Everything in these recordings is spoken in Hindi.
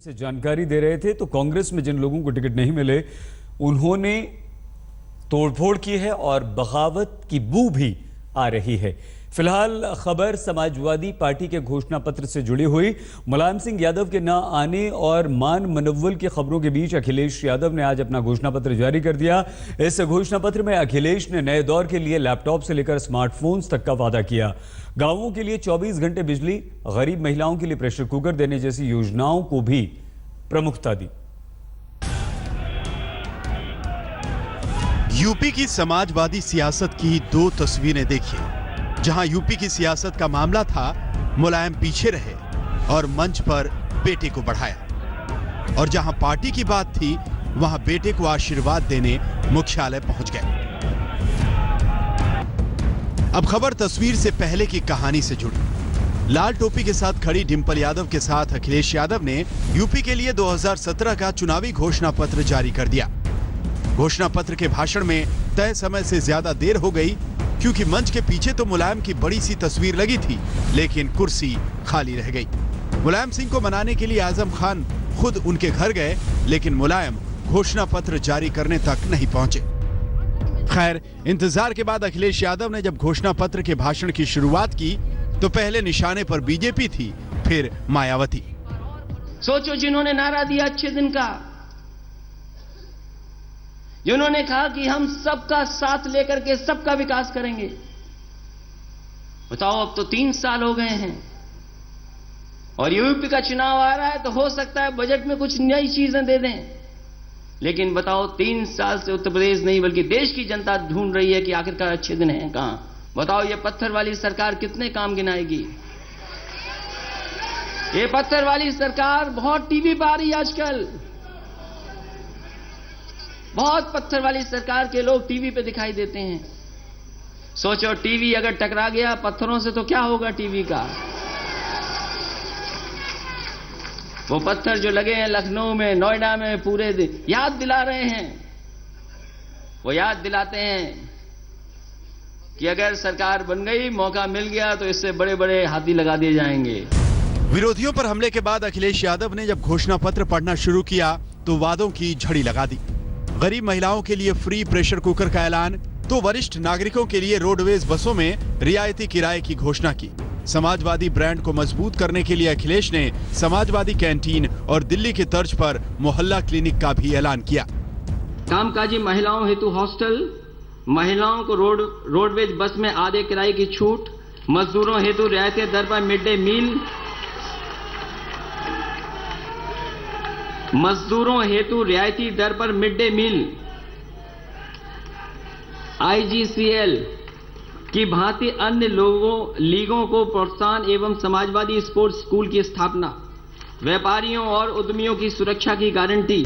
से जानकारी दे रहे थे तो कांग्रेस में जिन लोगों को टिकट नहीं मिले उन्होंने तोड़फोड़ की है और बगावत की बू भी आ रही है। फिलहाल खबर समाजवादी पार्टी के घोषणा पत्र से जुड़ी हुई। मुलायम सिंह यादव के न आने और मान मनव्वल की खबरों के बीच अखिलेश यादव ने आज अपना घोषणा पत्र जारी कर दिया। इस घोषणा पत्र में अखिलेश ने नए दौर के लिए लैपटॉप से लेकर स्मार्टफोन्स तक का वादा किया। गांवों के लिए 24 घंटे बिजली, गरीब महिलाओं के लिए प्रेशर कुकर देने जैसी योजनाओं को भी प्रमुखता दी। यूपी की समाजवादी सियासत की दो तस्वीरें देखिए। जहां यूपी की सियासत का मामला था, मुलायम पीछे रहे और मंच पर बेटे को बढ़ाया, और जहां पार्टी की बात थी वहां बेटे को आशीर्वाद देने मुख्यालय पहुंच गए। अब खबर तस्वीर से पहले की कहानी से जुड़ी। लाल टोपी के साथ खड़ी डिंपल यादव के साथ अखिलेश यादव ने यूपी के लिए 2017 का चुनावी घोषणा पत्र जारी कर दिया। घोषणा पत्र के भाषण में तय समय से ज्यादा देर हो गई, क्योंकि मंच के पीछे तो मुलायम की बड़ी सी तस्वीर लगी थी, लेकिन कुर्सी खाली रह गई। मुलायम सिंह को मनाने के लिए आजम खान खुद उनके घर गए, लेकिन मुलायम घोषणा पत्र जारी करने तक नहीं पहुंचे। खैर, इंतजार के बाद अखिलेश यादव ने जब घोषणा पत्र के भाषण की शुरुआत की तो पहले निशाने पर बीजेपी थी, फिर मायावती। सोचो, जिन्होंने नारा दिया अच्छे दिन का, जिन्होंने कहा कि हम सबका साथ लेकर के सबका विकास करेंगे, बताओ अब तो 3 साल हो गए हैं और यूपी का चुनाव आ रहा है, तो हो सकता है बजट में कुछ नई चीजें दे दें, लेकिन बताओ 3 साल से उत्तर प्रदेश नहीं बल्कि देश की जनता ढूंढ रही है कि आखिरकार अच्छे दिन हैं कहां। बताओ ये पत्थर वाली सरकार कितने काम गिनाएगी। ये पत्थर वाली सरकार बहुत टीवी पर आ रही है आजकल, बहुत पत्थर वाली सरकार के लोग टीवी पे दिखाई देते हैं। सोचो, टीवी अगर टकरा गया पत्थरों से तो क्या होगा टीवी का। वो पत्थर जो लगे हैं लखनऊ में, नोएडा में, पूरे दिन याद दिला रहे हैं। वो याद दिलाते हैं कि अगर सरकार बन गई, मौका मिल गया तो इससे बड़े बड़े हाथी लगा दिए जाएंगे। विरोधियों पर हमले के बाद अखिलेश यादव ने जब घोषणा पत्र पढ़ना शुरू किया तो वादों की झड़ी लगा दी। गरीब महिलाओं के लिए फ्री प्रेशर कुकर का ऐलान, तो वरिष्ठ नागरिकों के लिए रोडवेज बसों में रियायती किराए की घोषणा की। समाजवादी ब्रांड को मजबूत करने के लिए अखिलेश ने समाजवादी कैंटीन और दिल्ली के तर्ज पर मोहल्ला क्लिनिक का भी ऐलान किया। कामकाजी महिलाओं हेतु हॉस्टल, महिलाओं को रोडवेज बस में आधे किराए की छूट, मजदूरों हेतु रियायती दर पर मिड डे मील, मजदूरों हेतु रियायती दर पर मिड डे मील, आईजीसीएल की भांति अन्य लीगों को प्रोत्साहन एवं समाजवादी स्पोर्ट्स स्कूल की स्थापना, व्यापारियों और उद्यमियों की सुरक्षा की गारंटी।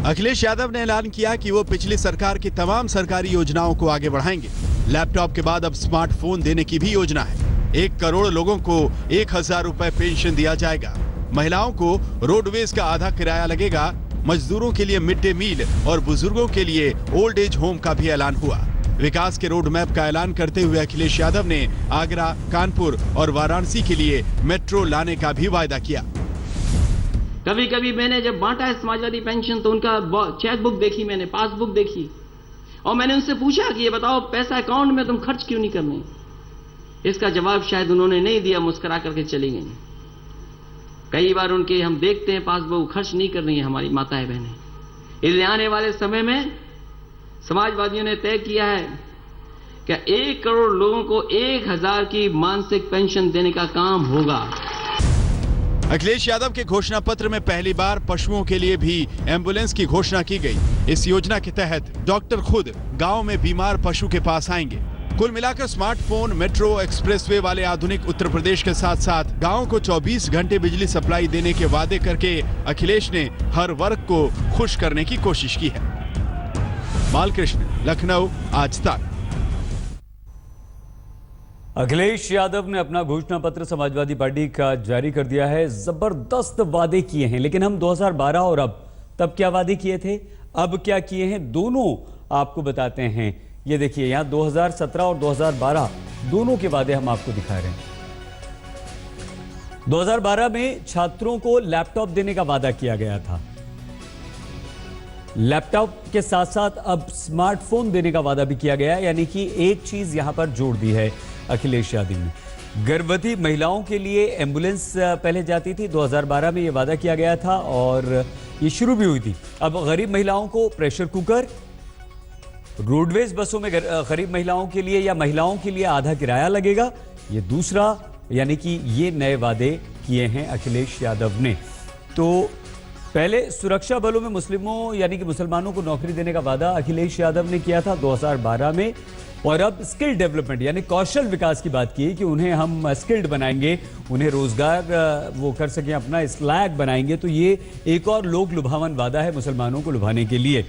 अखिलेश यादव ने ऐलान किया कि वो पिछली सरकार की तमाम सरकारी योजनाओं को आगे बढ़ाएंगे। लैपटॉप के बाद अब स्मार्टफोन देने की भी योजना है। 1 करोड़ लोगों को 1000 रुपए पेंशन दिया जाएगा। महिलाओं को रोडवेज का आधा किराया लगेगा। मजदूरों के लिए मिड डे मील और बुजुर्गों के लिए ओल्ड एज होम का भी ऐलान हुआ। विकास के रोड मैप का ऐलान करते हुए अखिलेश यादव ने आगरा, कानपुर और वाराणसी के लिए मेट्रो लाने का भी वायदा किया। कभी कभी मैंने जब बांटा है समाजवादी पेंशन तो उनका चेकबुक देखी, मैंने पासबुक देखी, और मैंने उनसे पूछा कि ये बताओ पैसा अकाउंट में तुम खर्च क्यों नहीं कर रहे। इसका जवाब शायद उन्होंने नहीं दिया, मुस्कुरा करके चली गई। कई बार उनके हम देखते हैं पासबुक खर्च नहीं कर रही है हमारी माताएं बहनें। इसलिए आने वाले समय में समाजवादियों ने तय किया है कि 1 करोड़ लोगों को 1000 की मासिक पेंशन देने का काम होगा। अखिलेश यादव के घोषणा पत्र में पहली बार पशुओं के लिए भी एम्बुलेंस की घोषणा की गई। इस योजना के तहत डॉक्टर खुद गांव में बीमार पशु के पास आएंगे। कुल मिलाकर स्मार्टफोन, मेट्रो, एक्सप्रेसवे वाले आधुनिक उत्तर प्रदेश के साथ साथ गांव को 24 घंटे बिजली सप्लाई देने के वादे करके अखिलेश ने हर वर्ग को खुश करने की कोशिश की है। बालकृष्ण, लखनऊ, आज तक। अखिलेश यादव ने अपना घोषणा पत्र समाजवादी पार्टी का जारी कर दिया है। जबरदस्त वादे किए हैं, लेकिन हम 2012 और तब क्या वादे किए थे, अब क्या किए हैं, दोनों आपको बताते हैं। ये देखिए, यहां 2017 और 2012 दोनों के वादे हम आपको दिखा रहे हैं। 2012 में छात्रों को लैपटॉप देने का वादा किया गया था। लैपटॉप के साथ साथ अब स्मार्टफोन देने का वादा भी किया गया, यानी कि एक चीज यहां पर जोड़ दी है अखिलेश यादव ने। गर्भवती महिलाओं के लिए एम्बुलेंस पहले जाती थी, 2012 में यह वादा किया गया था और ये शुरू भी हुई थी। अब गरीब महिलाओं को प्रेशर कुकर, रोडवेज बसों में गरीब महिलाओं के लिए या महिलाओं के लिए आधा किराया लगेगा, ये दूसरा, यानी कि ये नए वादे किए हैं अखिलेश यादव ने। तो पहले सुरक्षा बलों में मुस्लिमों यानी कि मुसलमानों को नौकरी देने का वादा अखिलेश यादव ने किया था 2012 में, और अब स्किल डेवलपमेंट यानी कौशल विकास की बात की कि उन्हें हम स्किल्ड बनाएंगे, उन्हें रोजगार वो कर सकें, अपना इस लायक बनाएंगे। तो ये एक और लोक लुभावन वादा है मुसलमानों को लुभाने के लिए।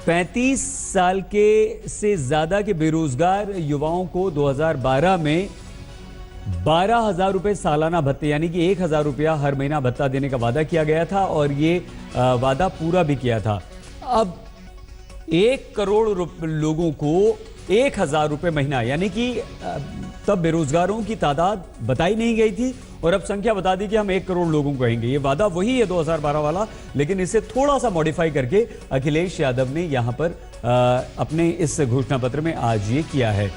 35 साल के से ज्यादा के बेरोजगार युवाओं को 2012 में 12,000 रुपए सालाना भत्ते यानी कि 1,000 रुपया हर महीना भत्ता देने का वादा किया गया था और ये वादा पूरा भी किया था। अब 1 करोड़ लोगों को 1,000 रुपए महीना, यानी कि तब बेरोजगारों की तादाद बताई नहीं गई थी और अब संख्या बता दी कि हम 1 करोड़ लोगों को कहेंगे। ये वादा वही है 2012 वाला, लेकिन इसे थोड़ा सा मॉडिफाई करके अखिलेश यादव ने यहां पर अपने इस घोषणा पत्र में आज ये किया है।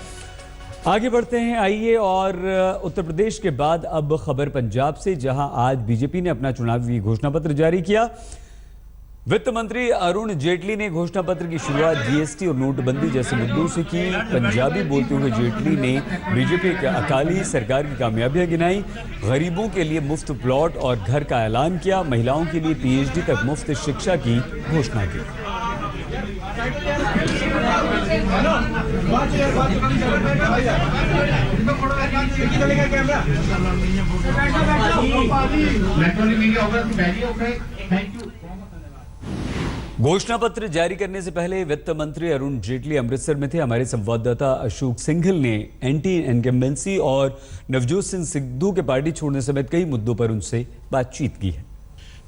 आगे बढ़ते हैं आइए, और उत्तर प्रदेश के बाद अब खबर पंजाब से, जहां आज बीजेपी ने अपना चुनावी घोषणा पत्र जारी किया। वित्त मंत्री अरुण जेटली ने घोषणा पत्र की शुरुआत जीएसटी और नोटबंदी जैसे मुद्दों से की। पंजाबी बोलते हुए जेटली ने बीजेपी की अकाली सरकार की कामयाबियां गिनाई, गरीबों के लिए मुफ्त प्लॉट और घर का ऐलान किया, महिलाओं के लिए पीएचडी तक मुफ्त शिक्षा की घोषणा की। घोषणा पत्र जारी करने से पहले वित्त मंत्री अरुण जेटली अमृतसर में थे। हमारे संवाददाता अशोक सिंघल ने एंटी इनकम्बेंसी और नवजोत सिंह सिद्धू के पार्टी छोड़ने समेत कई मुद्दों पर उनसे बातचीत की है।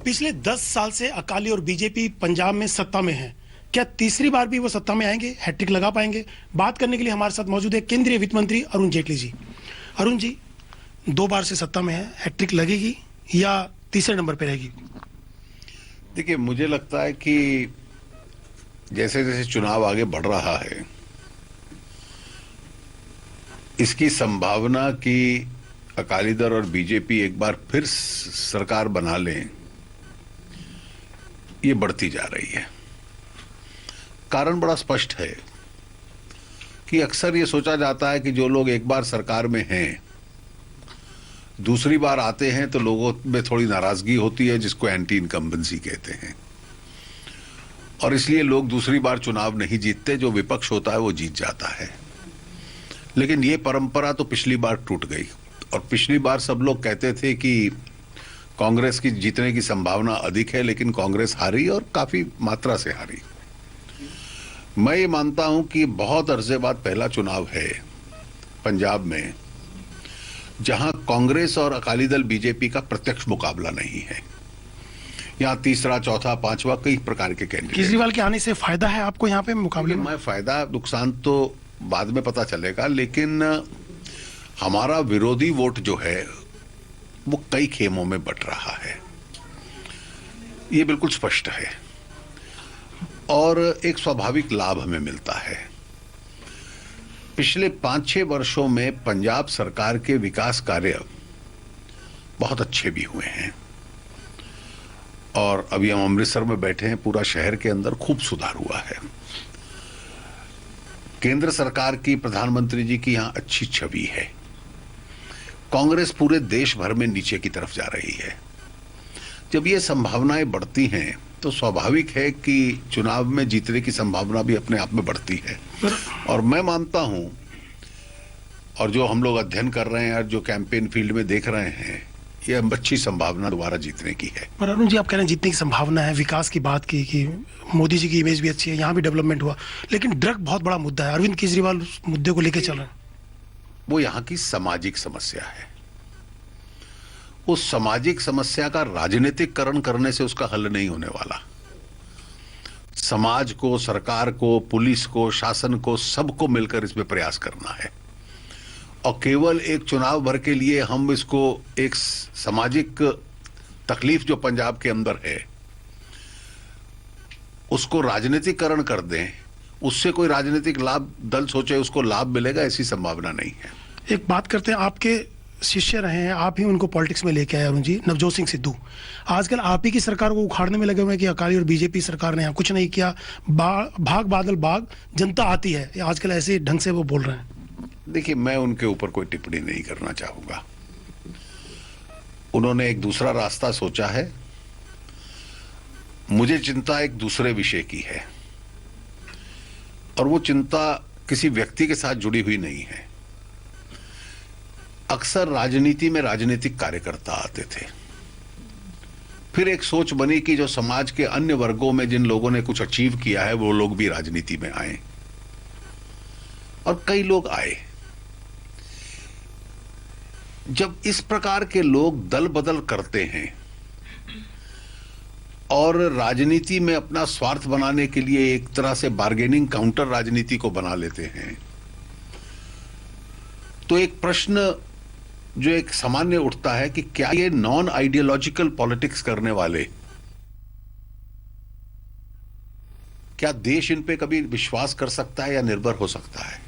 पिछले 10 साल से अकाली और बीजेपी पंजाब में सत्ता में है, क्या तीसरी बार भी वो सत्ता में आएंगे, हैट्रिक लगा पाएंगे? बात करने के लिए हमारे साथ मौजूद है केंद्रीय वित्त मंत्री अरुण जेटली जी। अरुण जी, 2 बार से सत्ता में है, हैट्रिक लगेगी या तीसरे नंबर पे रहेगी? देखिए, मुझे लगता है कि जैसे जैसे चुनाव आगे बढ़ रहा है, इसकी संभावना कि अकाली दल और बीजेपी एक बार फिर सरकार बना लें, ये बढ़ती जा रही है। कारण बड़ा स्पष्ट है कि अक्सर ये सोचा जाता है कि जो लोग एक बार सरकार में हैं, दूसरी बार आते हैं तो लोगों में थोड़ी नाराजगी होती है, जिसको एंटी इनकम्बेंसी कहते हैं, और इसलिए लोग दूसरी बार चुनाव नहीं जीतते, जो विपक्ष होता है वो जीत जाता है। लेकिन ये परंपरा तो पिछली बार टूट गई, और पिछली बार सब लोग कहते थे कि कांग्रेस की जीतने की संभावना अधिक है, लेकिन कांग्रेस हारी और काफी मात्रा से हारी। मैं ये मानता हूं कि बहुत अरसे बाद पहला चुनाव है पंजाब में जहां कांग्रेस और अकाली दल बीजेपी का प्रत्यक्ष मुकाबला नहीं है। यहां तीसरा, चौथा, पांचवा कई प्रकार के कैंडिडेट। केजरीवाल के आने से फायदा है आपको यहाँ पे मुकाबले में? मैं फायदा नुकसान तो बाद में पता चलेगा, लेकिन हमारा विरोधी वोट जो है वो कई खेमों में बट रहा है, ये बिल्कुल स्पष्ट है, और एक स्वाभाविक लाभ हमें मिलता है। पिछले 5-6 वर्षों में पंजाब सरकार के विकास कार्य बहुत अच्छे भी हुए हैं, और अभी हम अमृतसर में बैठे हैं, पूरा शहर के अंदर खूब सुधार हुआ है। केंद्र सरकार की, प्रधानमंत्री जी की यहां अच्छी छवि है। कांग्रेस पूरे देश भर में नीचे की तरफ जा रही है। जब ये संभावनाएं बढ़ती हैं तो स्वाभाविक है कि चुनाव में जीतने की संभावना भी अपने आप में बढ़ती है। और मैं मानता हूं, और जो हम लोग अध्ययन कर रहे हैं और जो कैंपेन फील्ड में देख रहे हैं, ये अच्छी संभावना दोबारा जीतने की है। पर अरुण जी, आप कह रहे हैं जीतने की संभावना है, विकास की बात की कि मोदी जी की इमेज भी अच्छी है, यहाँ भी डेवलपमेंट हुआ, लेकिन ड्रग बहुत बड़ा मुद्दा है। अरविंद केजरीवाल उस मुद्दे को लेकर चल रहे हैं। वो यहाँ की सामाजिक समस्या है। उस सामाजिक समस्या का राजनीतिकरण करने से उसका हल नहीं होने वाला। समाज को, सरकार को, पुलिस को, शासन को, सबको मिलकर इसमें प्रयास करना है। और केवल एक चुनाव भर के लिए हम इसको एक सामाजिक तकलीफ जो पंजाब के अंदर है उसको राजनीतिकरण कर दें, उससे कोई राजनीतिक लाभ दल सोचे उसको लाभ मिलेगा, ऐसी संभावना नहीं है। एक बात करते हैं, आपके शिष्य रहे हैं, आप ही उनको पॉलिटिक्स में लेके आए अरुण जी, नवजोत सिंह सिद्धू आजकल आप ही की सरकार को उखाड़ने में लगे हुए हैं कि अकाली और बीजेपी सरकार ने यहाँ कुछ नहीं किया, भाग बादल भाग, जनता आती है, आजकल ऐसे ढंग से वो बोल रहे हैं। देखिए, मैं उनके ऊपर कोई टिप्पणी नहीं करना चाहूंगा। उन्होंने एक दूसरा रास्ता सोचा है, मुझे चिंता एक दूसरे विषय की है और वो चिंता किसी व्यक्ति के साथ जुड़ी हुई नहीं है। अक्सर राजनीति में राजनीतिक कार्यकर्ता आते थे, फिर एक सोच बनी कि जो समाज के अन्य वर्गों में जिन लोगों ने कुछ अचीव किया है वो लोग भी राजनीति में आए और कई लोग आए। जब इस प्रकार के लोग दल बदल करते हैं और राजनीति में अपना स्वार्थ बनाने के लिए एक तरह से बार्गेनिंग काउंटर राजनीति को बना लेते हैं, तो एक प्रश्न जो एक सामान्य उठता है कि क्या ये नॉन आइडियोलॉजिकल पॉलिटिक्स करने वाले, क्या देश इन पे कभी विश्वास कर सकता है या निर्भर हो सकता है?